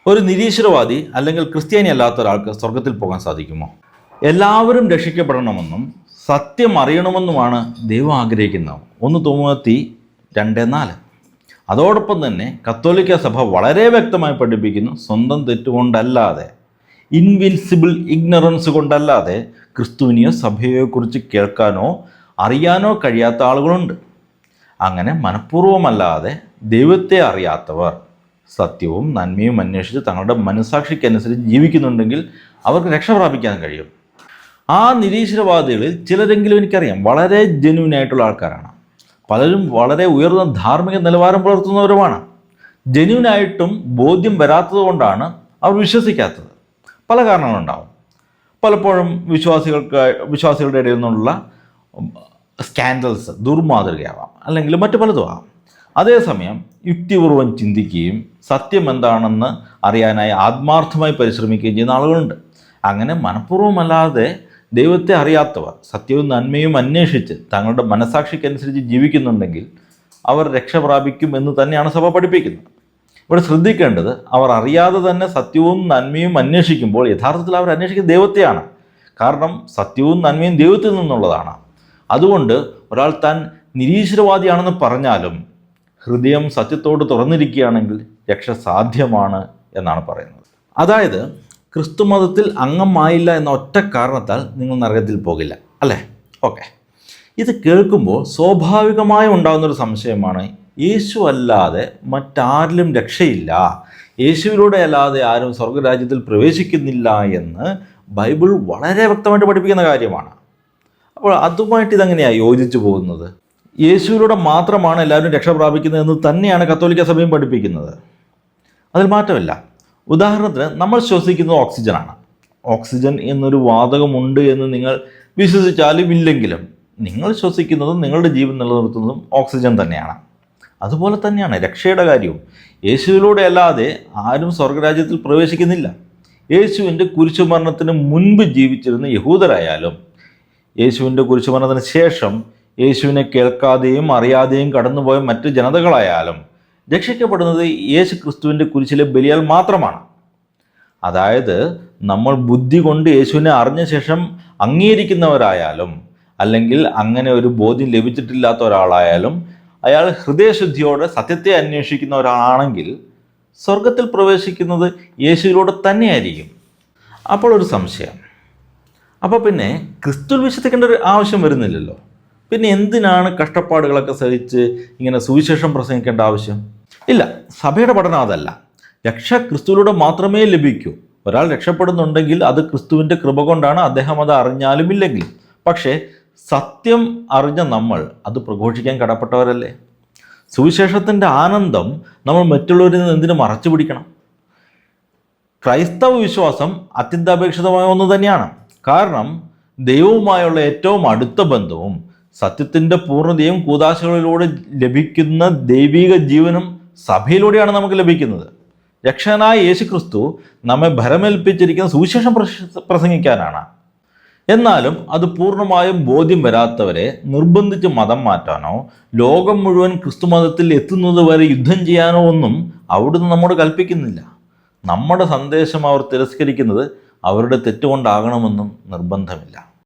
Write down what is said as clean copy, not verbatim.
ഒരു നിരീശ്വരവാദി അല്ലെങ്കിൽ ക്രിസ്ത്യാനി അല്ലാത്ത ഒരാൾക്ക് സ്വർഗത്തിൽ പോകാൻ സാധിക്കുമോ? എല്ലാവരും രക്ഷിക്കപ്പെടണമെന്നും സത്യം അറിയണമെന്നുമാണ് ദൈവം ആഗ്രഹിക്കുന്നത്. 1 തിമോത്തി 2:4. അതോടൊപ്പം തന്നെ കത്തോലിക്ക സഭ വളരെ വ്യക്തമായി പഠിപ്പിക്കുന്നു, സ്വന്തം തെറ്റുകൊണ്ടല്ലാതെ, ഇൻവിൻസിബിൾ ഇഗ്നറൻസ് കൊണ്ടല്ലാതെ ക്രിസ്തുവിനെയോ സഭയെയോ കുറിച്ച് കേൾക്കാനോ അറിയാനോ കഴിയാത്ത ആളുകളുണ്ട്. അങ്ങനെ മനഃപൂർവ്വമല്ലാതെ ദൈവത്തെ അറിയാത്തവർ സത്യവും നന്മയും അന്വേഷിച്ച് തങ്ങളുടെ മനസ്സാക്ഷിക്കനുസരിച്ച് ജീവിക്കുന്നുണ്ടെങ്കിൽ അവർക്ക് രക്ഷ പ്രാപിക്കാൻ കഴിയും. ആ നിരീശ്വരവാദികളിൽ ചിലരെങ്കിലും എനിക്കറിയാം വളരെ ജെന്യൂനായിട്ടുള്ള ആൾക്കാരാണ്. പലരും വളരെ ഉയർന്ന ധാർമ്മിക നിലവാരം പുലർത്തുന്നവരുമാണ്. ജെന്യൂനായിട്ടും ബോധ്യം വരാത്തത് കൊണ്ടാണ് അവർ വിശ്വസിക്കാത്തത്. പല കാരണങ്ങളുണ്ടാവും. പലപ്പോഴും വിശ്വാസികളുടെ ഇടയിൽ നിന്നുള്ള സ്കാൻഡൽസ് ദുർമാതൃകയാവാം, അല്ലെങ്കിൽ മറ്റു പലതും ആവാം. അതേസമയം യുക്തിപൂർവ്വം ചിന്തിക്കുകയും സത്യം എന്താണെന്ന് അറിയാനായി ആത്മാർത്ഥമായി പരിശ്രമിക്കുകയും ചെയ്യുന്ന ആളുകളുണ്ട്. അങ്ങനെ മനഃപൂർവ്വമല്ലാതെ ദൈവത്തെ അറിയാത്തവർ സത്യവും നന്മയും അന്വേഷിച്ച് തങ്ങളുടെ മനസാക്ഷിക്കനുസരിച്ച് ജീവിക്കുന്നുണ്ടെങ്കിൽ അവർ രക്ഷ പ്രാപിക്കും എന്ന് തന്നെയാണ് സഭ പഠിപ്പിക്കുന്നത്. ഇവിടെ ശ്രദ്ധിക്കേണ്ടത്, അവർ അറിയാതെ തന്നെ സത്യവും നന്മയും അന്വേഷിക്കുമ്പോൾ യഥാർത്ഥത്തിൽ അവർ അന്വേഷിക്കുന്ന ദൈവത്തെയാണ്. കാരണം സത്യവും നന്മയും ദൈവത്തിൽ നിന്നുള്ളതാണ്. അതുകൊണ്ട് ഒരാൾ താൻ നിരീശ്വരവാദിയാണെന്ന് പറഞ്ഞാലും ഹൃദയം സത്യത്തോട് തുറന്നിരിക്കുകയാണെങ്കിൽ രക്ഷ സാധ്യമാണ് എന്നാണ് പറയുന്നത്. അതായത് ക്രിസ്തുമതത്തിൽ അംഗമായില്ല എന്ന ഒറ്റ കാരണത്താൽ നിങ്ങൾ നരകത്തിൽ പോകില്ല, അല്ലേ? ഓക്കെ. ഇത് കേൾക്കുമ്പോൾ സ്വാഭാവികമായി ഉണ്ടാകുന്നൊരു സംശയമാണ്, യേശു അല്ലാതെ മറ്റാരിലും രക്ഷയില്ല, യേശുവിലൂടെ അല്ലാതെ ആരും സ്വർഗരാജ്യത്തിൽ പ്രവേശിക്കുന്നില്ല എന്ന് ബൈബിൾ വളരെ വ്യക്തമായിട്ട് പഠിപ്പിക്കുന്ന കാര്യമാണ്. അപ്പോൾ അതുമായിട്ട് ഇതെങ്ങനെയാണ് യോജിച്ചു പോകുന്നത്? യേശുവിലൂടെ മാത്രമാണ് എല്ലാവരും രക്ഷ പ്രാപിക്കുന്നതെന്ന് തന്നെയാണ് കത്തോലിക്ക സഭയും പഠിപ്പിക്കുന്നത്. അതിൽ മാറ്റമില്ല. ഉദാഹരണത്തിന്, നമ്മൾ ശ്വസിക്കുന്നത് ഓക്സിജനാണ്. ഓക്സിജൻ എന്നൊരു വാതകമുണ്ട് എന്ന് നിങ്ങൾ വിശ്വസിച്ചാലും ഇല്ലെങ്കിലും നിങ്ങൾ ശ്വസിക്കുന്നതും നിങ്ങളുടെ ജീവൻ നിലനിർത്തുന്നതും ഓക്സിജൻ തന്നെയാണ്. അതുപോലെ തന്നെയാണ് രക്ഷയുടെ കാര്യവും. യേശുവിലൂടെ അല്ലാതെ ആരും സ്വർഗരാജ്യത്തിൽ പ്രവേശിക്കുന്നില്ല. യേശുവിൻ്റെ കുരിശുമരണത്തിന് മുൻപ് ജീവിച്ചിരുന്ന യഹൂദരായാലും യേശുവിൻ്റെ കുരിശുമരണത്തിന് ശേഷം യേശുവിനെ കേൾക്കാതെയും അറിയാതെയും കടന്നുപോയ മറ്റ് ജനതകളായാലും രക്ഷിക്കപ്പെടുന്നത് യേശു ക്രിസ്തുവിൻ്റെ കുരിശിലെ ബലിയാൽ മാത്രമാണ്. അതായത് നമ്മൾ ബുദ്ധി കൊണ്ട് യേശുവിനെ അറിഞ്ഞ ശേഷം അംഗീകരിക്കുന്നവരായാലും അല്ലെങ്കിൽ അങ്ങനെ ഒരു ബോധ്യം ലഭിച്ചിട്ടില്ലാത്ത ഒരാളായാലും അയാൾ ഹൃദയശുദ്ധിയോടെ സത്യത്തെ അന്വേഷിക്കുന്ന ഒരാളാണെങ്കിൽ സ്വർഗത്തിൽ പ്രവേശിക്കുന്നത് യേശുവിലൂടെ തന്നെയായിരിക്കും. അപ്പോൾ ഒരു സംശയം, അപ്പോൾ പിന്നെ ക്രിസ്തുവിൽ വിശ്വസിക്കേണ്ട ഒരു ആവശ്യം വരുന്നില്ലല്ലോ. പിന്നെ എന്തിനാണ് കഷ്ടപ്പാടുകളൊക്കെ സഹിച്ച് ഇങ്ങനെ സുവിശേഷം പ്രസംഗിക്കേണ്ട ആവശ്യം? ഇല്ല, സഭയുടെ പഠനം അതല്ല. രക്ഷ ക്രിസ്തുവിലൂടെ മാത്രമേ ലഭിക്കൂ. ഒരാൾ രക്ഷപ്പെടുന്നുണ്ടെങ്കിൽ അത് ക്രിസ്തുവിൻ്റെ കൃപ കൊണ്ടാണ്, അദ്ദേഹം അത് അറിഞ്ഞാലും ഇല്ലെങ്കിലും. പക്ഷേ സത്യം അറിഞ്ഞ നമ്മൾ അത് പ്രഘോഷിക്കാൻ കടപ്പെട്ടവരല്ലേ? സുവിശേഷത്തിൻ്റെ ആനന്ദം നമ്മൾ മറ്റുള്ളവരിൽ നിന്ന് എന്തിനു മറച്ചു പിടിക്കണം? ക്രൈസ്തവ വിശ്വാസം അത്യന്താപേക്ഷിതമായ ഒന്ന് തന്നെയാണ്. കാരണം ദൈവവുമായുള്ള ഏറ്റവും അടുത്ത ബന്ധവും സത്യത്തിൻ്റെ പൂർണ്ണതയും കൂദാശകളിലൂടെ ലഭിക്കുന്ന ദൈവിക ജീവനും സഭയിലൂടെയാണ് നമുക്ക് ലഭിക്കുന്നത്. രക്ഷകനായ യേശു ക്രിസ്തു നമ്മെ ഭരമേൽപ്പിച്ചിരിക്കുന്ന സുവിശേഷം പ്രസംഗിക്കാനാണ്. എന്നാലും അത് പൂർണ്ണമായും ബോധ്യം വരാത്തവരെ നിർബന്ധിച്ച് മതം മാറ്റാനോ ലോകം മുഴുവൻ ക്രിസ്തുമതത്തിൽ എത്തുന്നത് വരെ യുദ്ധം ചെയ്യാനോ ഒന്നും അവിടുന്ന് നമ്മോട് കൽപ്പിക്കുന്നില്ല. നമ്മുടെ സന്ദേശം അവർ തിരസ്കരിക്കുന്നത് അവരുടെ തെറ്റുകൊണ്ടാകണമെന്നും നിർബന്ധമില്ല.